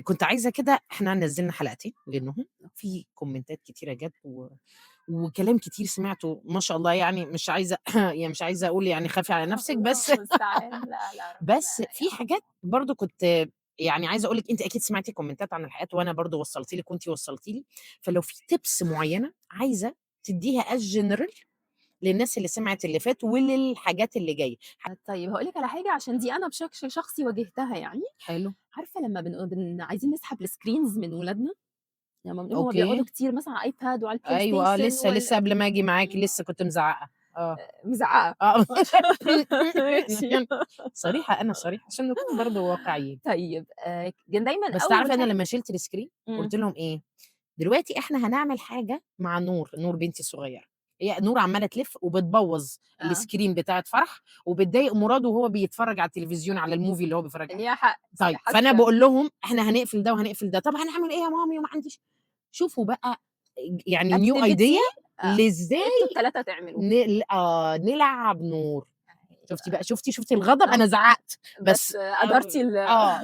كنت عايزة كده إحنا نزّلنا حلقتين منهم، في كومنتات كتيرة جات وكلام كتير سمعته ما شاء الله يعني مش عايزة يعني مش عايزة أقول يعني خافي على نفسِك الله بس المستعان، لا، لا ربنا بس في حاجات يعوّض. برضه كنت يعني عايزة أقول لِك أنتِ أكيد سمعتِ كومنتات عن الحلقات وأنا برضه وصّلت لِك وأنتِ وصّلتِ لي، فلو في tips معيّنة عايزة تدّيها as general للناس اللي سمعت اللي فات وللحاجات اللي جاية. طيب هاقول لِك على حاجة عشان دي أنا بشكل شخصي واجهتها يعني، حلو، عارفة لمّا عايزين نسحب الscreens من ولادنا، لمّا بنقول هُم بيقعدوا أوكي. كتير مثلًا على الiPad وعلى أيوه، الPlayStation لسه قبل ما آجي معاكِ لسه كنت مزعّقة، آه. مزعّقة. آه. ماشي. صريحة أنا صريحة عشان نكون برضه واقعيين. طيب كان دايمًا بس تعرفي أول أنا حاجة. لمّا شِلت الscreen إمم. قُلت لهم إيه، دلوقتي إحنا هنعمل حاجة مع نور بنتي الصغيرة، هي نور عمّالة تلِف وبتبوّظ آه. الscreen بتاعة فرح، وبتضايق مراد وهو بيتفرّج على التلفزيون على الmovie اللي هو بيتفرّج عليه. ليها حق طيب، فأنا حاسة. باقول لهم إحنا هنقفل ده وهنقفل ده، طَب هنعمل إيه يا مامي وما عنديش شوفوا بقى يعني new activity. idea آه. أنتم لإزاي ال3 تعملوا. نلعب نور. شُفتِ أيوه. بقى، شُفتِ الغضب آه. أنا زعّقت، بس بس أدرتِ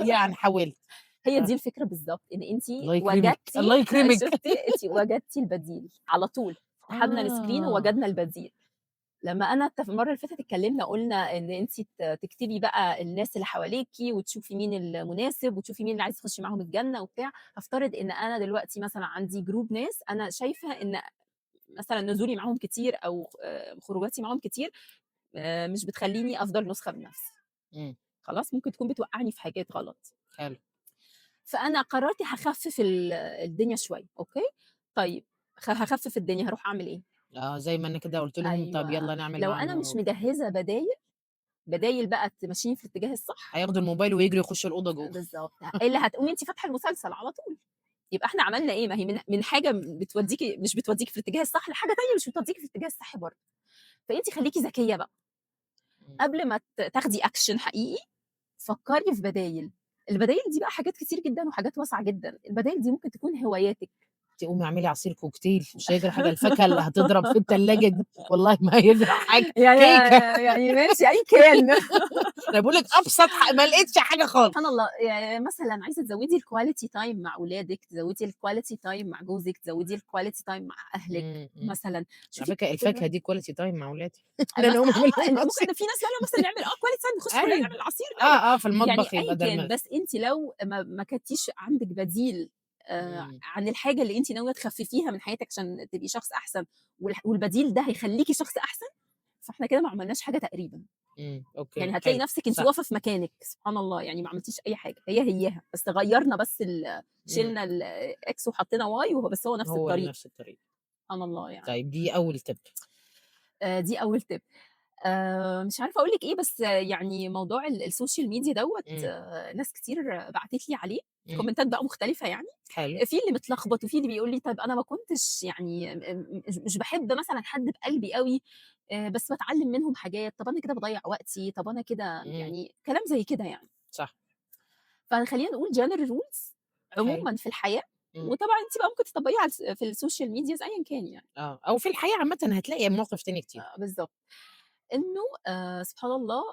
يعني حاولت. هي آه، دي الفكرة بالضبط، إن أنتِ الله يكرمِك، وجدتِ. الله يكرمِك. شُفتِ أنتِ وجدتِ البديل على طول، سحبنا الscreen آه، ووجدنا البديل. لمّا أنا المرّة اللي فاتت اتكلمنا قُلنا إن أنتِ تكتبي بقى الناس اللي حواليكِ وتشوفي مين المناسب وتشوفي مين اللي عايزة تخشي معاهم الجنة وبتاع، هافترض إن أنا دلوقتي مثلًا عندي group ناس أنا شايفة إن مثلًا نزولي معاهم كتير أو خروجاتي معاهم كتير مش بتخلّيني أفضل نسخة من نفسي، إمم، خلاص ممكن تكون بتوقّعني في حاجات غلط. حلو، فأنا قررت هاخفِّف الدنيا شوية، أوكي. طيب هاخفِّف الدنيا هاروح أعمل إيه؟ زي ما أنا كده قُلت لهم طَب أيوه. يالّا نعمل لو مع أنا مش نور، مجهّزة بدايل بقى تمشّيني في الاتجاه الصح. هياخدوا الموبايل ويجروا يخشوا الأوضة جوّه. بالضبط. اللي هتقومي أنتِ فاتحة المسلسل على طول. يبقى إحنا عملنا إيه؟ ما هي من حاجة مش بتودّيكِ في الاتجاه الصح لحاجة تانية مش بتودّيكِ في الاتجاه الصح برضه. فأنتِ خليكِ ذكية بقى، إمم، قبل ما تاخدي action حقيقي، فكّري في بدايل. البدايل دي بقى حاجات كتير جدًا وحاجات واسعة جدًا. البدايل دي ممكن تكون هواياتِك. قومي اعملي عصير كوكتيل مش هيجرى حاجة، الفاكهة اللي هتضرب في التلاجة دي والله ما هيجرى حاجة، يعني كيكة. يعني ماشي أيًا كان. أنا باقول لِك أبسط ما لقيتش حاجة خالص. سبحان الله. مثلًا عايزة تزوّدي الquality time مع ولادِك، تزوّدي الquality time مع جوزِك، تزوّدي الquality time مع أهلِك إمم. مثلًا. على شوفي فكرة كده. الفاكهة دي quality time مع ولادي. إن أنا مثلًا أقوم أعمل لهم عصير. ممكن في ناس بقى مثلًا نعمل quality time نخش كلنا أيوه. نعمل عصير. لا، لا. في يعني المطبخ يبقى أيًا ده كان، بس أنتِ لو ما كنتيش عندِك بديل إمم، عن الحاجة اللي أنتِ ناوية تخففيها من حياتِك عشان تبقي شخص أحسن، والبديل ده هيخلّيكِ شخص أحسن، فإحنا كده ما عملناش حاجة تقريبًا. أوكي، يعني هتلاقي حلو، نفسِك أنتِ صح. واقفة في مكانِك، سبحان الله، يعني ما عملتيش أي حاجة، هياها، بس غيّرنا بس إمم، شِلنا الX وحطينا Y بس هو نفس هو الطريق. نفس الطريقة. سبحان الله يعني. طيب دي أول tip. دي أول tip. مش عارفة أقول لِك إيه، بس يعني موضوع السوشيال ميديا دوّة إمم، ناس كتير بعتت لي عليه، إمم، كومنتات بقى مختلفة يعني. حلو، في اللي متلخبط وفي اللي بيقول لي طيب أنا ما كنتش يعني مش باحب مثلًا حد بقلبي أوي، بس باتعلم منهم حاجات، طب أنا كده باضيّع وقتي، طب أنا كده إمم، يعني كلام زي كده يعني. صح، فخلّينا نقول general rules حلو، عمومًا في الحياة. إمم، وطبعًا أنتِ بقى ممكن تطبّقيها على في السوشيال ميدياز أيًا كان يعني. أو في الحياة عامةً هتلاقي مواقف تانية كتير. بالضبط. إنه سبحان الله.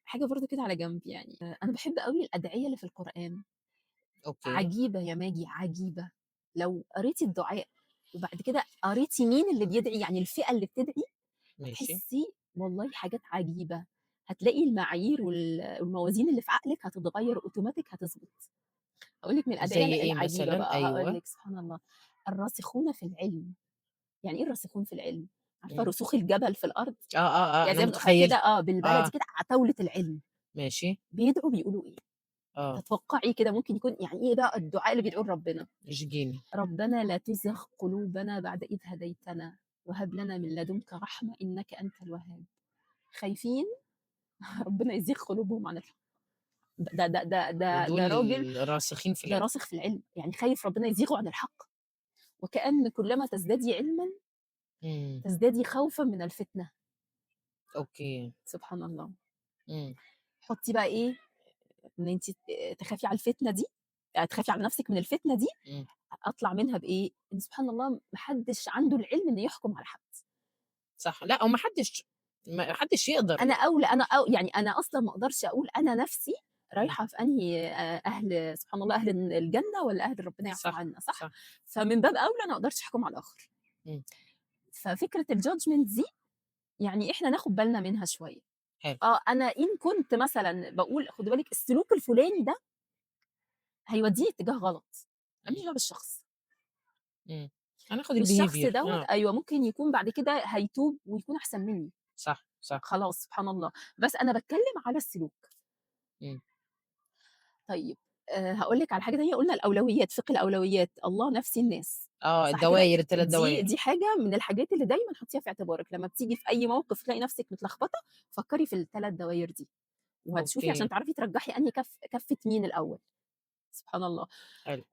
حاجة برضه كده على جنب يعني. أنا باحب أوي الأدعية اللي في القرآن. أوكي، عجيبة يا ماجي، عجيبة. لو قريتِ الدعاء وبعد كده قريتِ مين اللي بيدعي، يعني الفئة اللي بتدعي، ماشي، هتحسّي والله حاجات عجيبة. هتلاقي المعايير والموازين اللي في عقلِك هتتغيّر أوتوماتيك هتضبط. هاقول لِك من الأدعية زي إيه العجيبة مثلًا؟ بقى، هاقول أيوه، لِك سبحان الله. الراسخون في العلم. يعني إيه الراسخون في العلم؟ عارفة إمم، رسوخ الجبل في الأرض؟ يعني أنا زي ما بنقولها متخيّلة، كده بالبلدي آه، كده عتاولة العلم. ماشي، بيدعوا بيقولوا إيه؟ آه، تتوقعي كده ممكن يكون يعني إيه بقى الدعاء اللي بيدعوه لربنا؟ اشجيني، ربنا لا تزغ قلوبنا بعد إذ هديتنا وهب لنا من لدنك رحمة إنك أنت الوهاب. خايفين ربنا يزيغ قلوبهم عن الحق. ده ودول راجل راسخين في ده العلم. راسخ في العلم، يعني خايف ربنا يزيغوا عن الحق. وكأن كلما تزدادي علمًا إمم، تزدادي خوفًا من الفتنة. أوكي، سبحان الله. إمم، حطي بقى إيه، إن أنتِ تخافي على الفتنة دي، تخافي على نفسِك من الفتنة دي. إمم، أطلع منها بإيه، إن سبحان الله ما حدش عنده العلم إنه يحكم على حد. صح، لأ وما حدش يقدر أنا يعني. أولى أنا يعني أنا أصلًا ما أقدرش أقول أنا نفسي إمم. رايحة في أنهي أهل سبحان الله أهل الجنة والّا أهل ربنا يعفو صح، عنا، صح؟ صح. فمن باب أولى أنا ما أقدرش أحكم على الآخر. إمم. ففكرة الjudgment دي يعني إحنا ناخد بالنا منها شوية. حلو. أنا إن كنت مثلًا باقول خدي بالِك السلوك الفلاني ده هيوديني اتجاه غلط، ما إمم. ليش دعوة بالشخص. إمم. هناخد والشخص الbehavior دوّة أيوه ممكن يكون بعد كده هيتوب ويكون أحسن منّي، صح، صح. خلاص سبحان الله، بس أنا باتكلم على السلوك. إمم. طيب هاقول لِك على حاجة تانية، قُلنا الأولويات، فقه الأولويات، الله، نفسي، الناس، صح كده؟ الدواير، ال3 دواير. دي حاجة من الحاجات اللي دايمًا حُطّيها في اعتبارِك، لمّا بتيجي في أي موقف تلاقي نفسِك متلخبطة، فكّري في ال3 دواير دي، وهتشوفي عشان أوكي. تعرفي ترجّحي أنهي كَفّة مين الأول، سبحان الله. حلو.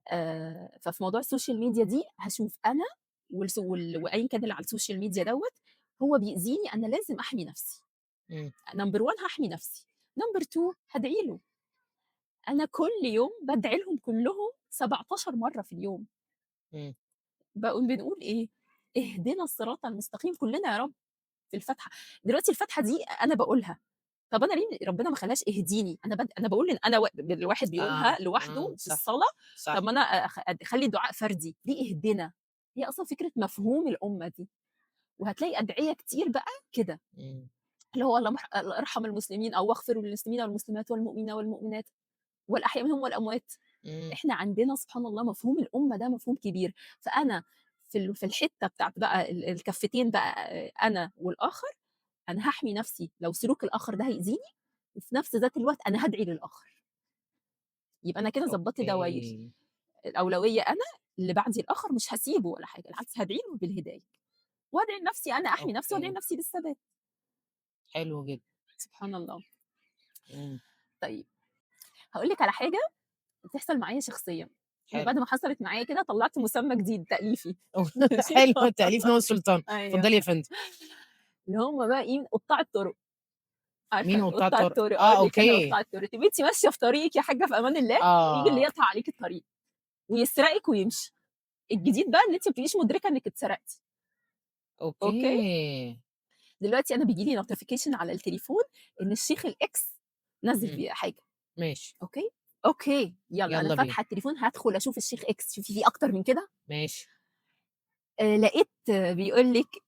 ففي موضوع السوشيال ميديا دي هاشوف أنا وأيًا كان اللي على السوشيال ميديا دوّة، هو بيأذيني أنا لازم أحمي نفسي، إمم. number 1 هاحمي نفسي، number 2 هادعي له. أنا كل يوم بادعي لهم كلّهم 17 مرّة في اليوم، إمم. بنقول إيه، اهدنا الصراط المستقيم كلّنا يا رب في الفاتحة، دلوقتي الفاتحة دي أنا باقولها، طَب أنا ليه ربنا ما خلاش اهديني، أنا باقول إن أنا الواحد بيقولها لوحده في صح، الصلاة، طَب صح. ما أنا أخلّي الدعاء فردي، ليه اهدنا؟ هي أصلًا فكرة مفهوم الأمة دي، وهتلاقي أدعية كتير بقى كده، إمم. اللي هو اللهم ارحم المسلمين أو واغفر للمسلمين والمسلمات والمؤمنين والمؤمنات والأحياء منهم والأموات. إمم. إحنا عندنا سبحان الله مفهوم الأمة ده مفهوم كبير، فأنا في الحتة بتاعة بقى الكفتين بقى أنا والآخر، أنا هاحمي نفسي لو سلوك الآخر ده هيأذيني، وفي نفس ذات الوقت أنا هادعي للآخر، يبقى أنا كده ضبطت دواير، أوكي. الأولوية أنا، اللي بعدي الآخر مش هاسيبه ولا حاجة، بالعكس هادعي له بالهداية، وأدعي لنفسي أنا أحمي نفسي وأدعي أوكي. لنفسي بالثبات، حلو جدًا. سبحان الله. إمم. طيب هاقول لِك على حاجة بتحصل معايا شخصيًا، هي حلو. بعد ما حصلت معايا كده طلّعت مسمى جديد تأليفي. حلو، تأليف نور السلطان. أيوه. اتفضلي يا فندم. اللي هم بقى إيه، قُطّاع الطُرُق، مين عارفة قطاع قُطّاع الطرق؟ الطُرُق، أقول لِك أنا أوكي. قُطّاع الطُرُق، تبقي أنتِ ماشية في طريقِك يا حاجة في أمان الله، وييجي اللي آه. يقطع عليكِ الطريق، ويسرقِك ويمشي. الجديد بقى إن أنتِ ما بتبقيش مُدركة إنِّك اتسرقتِ، أوكي؟ أوكي. دلوقتي أنا بييجي لي notification على التليفون إن الشيخ الX نزّل إمم. حاجة، ماشي. أوكي؟ أوكي، يالّا أنا يالّا بينا. فاتحة التليفون هادخل أشوف الشيخ X، شوفي في أكتر من كده؟ ماشي. لقيت بيقول لِك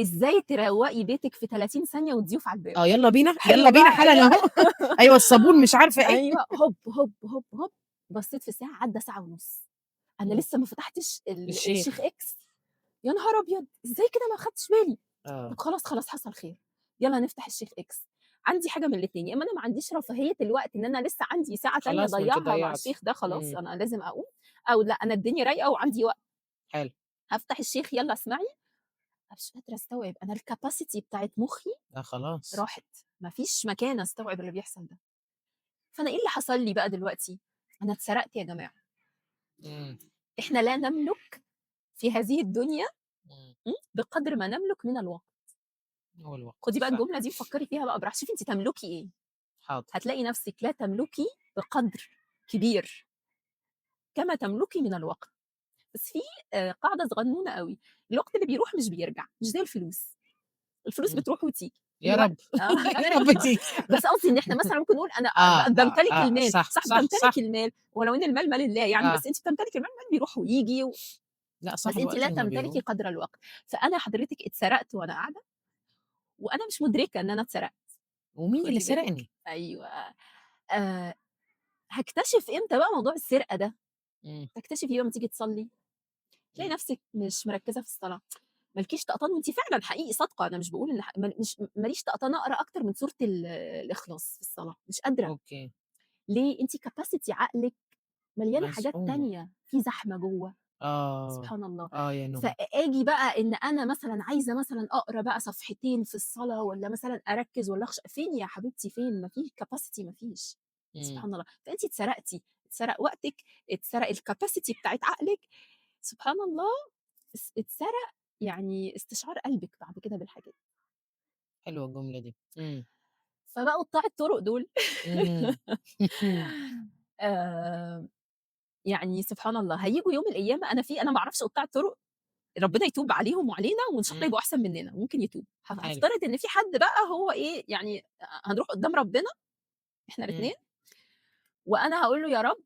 إزاي تروّقي بيتِك في 30 ثانية والضيوف على الباب. يالّا بينا، يالّا حلوة بينا بقى حالًا أهو. أيوه الصابون مش عارفة إيه. أيوه، هوب، هوب، هوب، هوب، بصّيت في الساعة عدّى ساعة ونُص، أنا إمم. لسه ما فتحتش الشيخ الشيخ. X، يا نهار أبيض! إزاي كده ما خدتش بالي؟ آه. طب خلاص، خلاص حصل خير، يالّا نفتح الشيخ X. عندي حاجة من الاتنين، يا إمّا أنا ما عنديش رفاهية الوقت إن أنا لسه عندي ساعة تانية خلاص ما أنتِ أضيّعها مع ضيّعتِ. الشيخ ده خلاص إمم. أنا لازم أقوم، أو لأ أنا الدنيا رايقة وعندي وقت، حلو. هافتح الشيخ يالّا اسمعي، مش قادرة أستوعب، أنا الcapacity بتاعة مُخّي خلاص. راحت، ما فيش مكان أستوعب اللي بيحصل ده. فأنا إيه اللي حصل لي بقى دلوقتي؟ أنا اتسرقت يا جماعة، إمم. إحنا لا نملك في هذه الدنيا إمم. بقدر ما نملك من الوقت. هو الوقت. خدي بقى صح. الجملة دي وفكّري فيها بقى براحتك، شوفي أنتِ تملكي إيه، حاضر. هتلاقي نفسِك لا تملكي بقدر كبير كما تملكي من الوقت. بس في قاعدة صغنونة أوي، الوقت اللي بيروح مش بيرجع، مش زي الفلوس، الفلوس إمم. بتروح وتيجي، يا الوقت رب. آه. يا رب تيجي. بس قصدي إن إحنا مثلًا ممكن نقول أنا بامتلك المال، صح، صح صح، بتمتلك صح. المال، ولو إن المال مال الله يعني، آه. بس أنتِ بتمتلكي المال، المال بيروح وييجي لأ بس صاحب أنتِ وقت لا لمّا تمتلكي بيروح. قدر الوقت، فأنا حضرتِك اتسرقت وأنا قاعدة، وأنا مش مدركة إن أنا اتسرقت، ومين اللي خدي بالِك، سرقني؟ أيوه، آآ هاكتشف إمتى بقى موضوع السرقة ده، إمم. تكتشفي بقى أمّا تيجي تصلّي، تلاقي إمم. نفسِك مش مركّزة في الصلاة، ما لكيش طقطان وأنتِ فعلًا حقيقي صادقة، أنا مش باقول إن ما ليش طقطان أقرا أكتر من سورة الإخلاص في الصلاة، مش قادرة، أوكي. ليه؟ أنتِ capacity عقلِك مليانة حاجات مزحومة. تانية، في زحمة جوّه. آه. سبحان الله. آه يا نهى. فآجي بقى إن أنا مثلًا عايزة مثلًا أقرا بقى صفحتين في الصلاة والّا مثلًا أركّز والّا فين يا حبيبتي فين؟ ما فيش capacity ما فيش. إمم. سبحان الله. فأنتِ اتسرقتِ، اتسرق وقتِك، اتسرق الcapacity بتاعة عقلِك، سبحان الله اتسرق يعني استشعار قلبِك بعد كده بالحاجات. حلوة الجملة دي. إمم. فبقوا قطاع الطرق دول إمم. آآ يعني سبحان الله هييجوا يوم من الأيام أنا ما أعرفش قطاع الطرق ربنا يتوب عليهم وعلينا وإن شاء الله إمم. يبقوا أحسن مننا، ممكن يتوب. حلو. هافترض إن في حد بقى هو إيه، يعني هنروح قدّام ربنا إحنا إمم. الاتنين وأنا هاقول له يا رب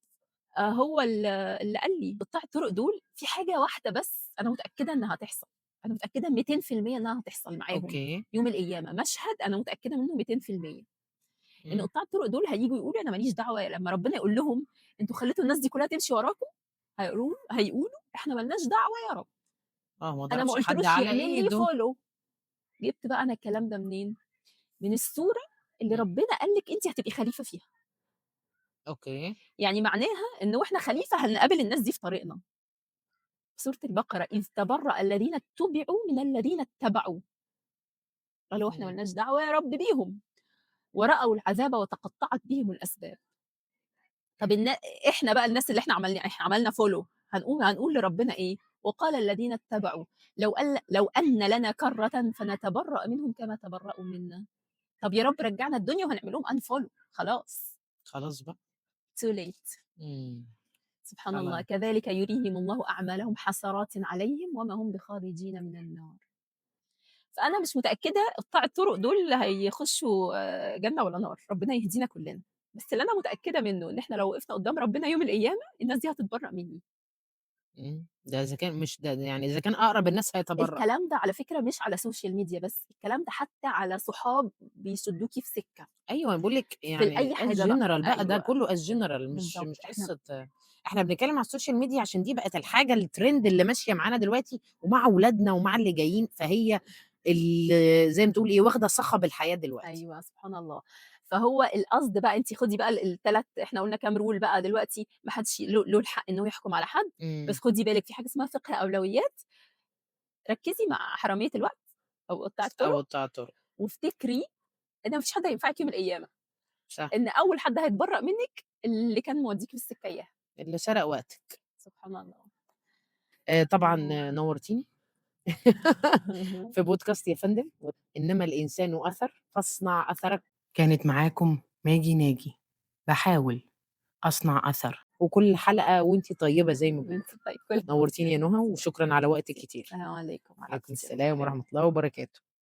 هو اللي قال لي قطاع الطرق دول في حاجة واحدة بس أنا متأكدة إنها هتحصل، أنا متأكدة 200% إنها هتحصل معاهم أوكي. يوم القيامة، مشهد أنا متأكدة منه 200%. إن إمم. قطاع الطرق دول هييجوا يقولوا أنا ما ليش دعوة لمّا ربنا يقول لهم أنتم خلّيتوا الناس دي كلّها تمشي وراكم، هيقولوا إحنا ما لناش دعوة يا رب، ما أنا ما ضربش حد قُلتلوش على يعمل لي إيده. follow. جِبت بقى أنا الكلام ده منين؟ من السورة اللي إمم. ربنا قال لِك أنتِ هتبقي خليفة فيها، أوكي. يعني معناها إن وإحنا خليفة هنقابل الناس دي في طريقنا. سورة البقرة إذ تبرأ الذين اتُّبعوا من الذين اتبعوا، قالوا إحنا ما إمم. لناش دعوة يا رب بيهم، ورأوا العذاب وتقطعت بهم الأسباب. طب إحنا بقى الناس اللي إحنا عملنا follow هنقول لربنا إيه؟ وقال الذين اتبعوا لو أن لنا كرة فنتبرأ منهم كما تبرأوا منا. طب يا رب رجعنا الدنيا وهنعمل لهم unfollow خلاص خلاص بقى. too late. إمم. سبحان الله خلا كذلك يريهم الله أعمالهم حسرات عليهم وما هم بخارجين من النار. فأنا مش متأكدة قطاع الطرق دول هيخشوا جنة والّا نار، ربنا يهدينا كلنا. بس اللي أنا متأكدة منه إن إحنا لو وقفنا قدام ربنا يوم القيامة الناس دي هتتبرأ مني. ده إذا كان مش ده يعني إذا كان أقرب الناس هيتبرّأ. الكلام ده على فكرة مش على social media بس، الكلام ده حتى على صحاب بيشدوكِ في سكة، أيوه باقول لِك في يعني أي as حاجة بقى، general بقى ده أيوه، كلّه as general بالضبط، مش إحنا قصة. إحنا بنتكلّم على السوشيال ميديا عشان دي بقت الحاجة الtrend اللي ماشية معانا دلوقتي ومع ولادنا ومع اللي جايين، فهي زي ما تقولي إيه، واخدة صخب الحياة دلوقتي. أيوه سبحان الله. فهو القصد بقى أنتِ خدي بقى ال3 إحنا قُلنا كام rule بقى دلوقتي ما حدش له الحق إنه يحكم على حد، بس إمم. خدي بالِك في حاجة اسمها فقه أولويات، ركّزي مع حرامية الوقت أو قطاع أو الطرق، بتاع طُرق. وافتكري إن ما فيش حد هينفعِك يوم القيامة، صح. إن أول حد هيتبرّأ منِّك اللي كان مودّيكِ في السكة إياها. اللي سرق وقتِك. سبحان الله. طبعًا إمم. نوّرتيني في بودكاست يا فندم، إنما الإنسان أثر فاصنع أثرك. كانت معاكم ماجي ناجي، باحاول أصنع أثر، وكل حلقة وأنتِ طيبة زي ما وأنتِ بيقولوا. طيب كل نورتيني يا نهى وشكرًا على وقتِك كتير. السلام عليكم، على عليكم السلامة. السلام ورحمة الله وبركاته.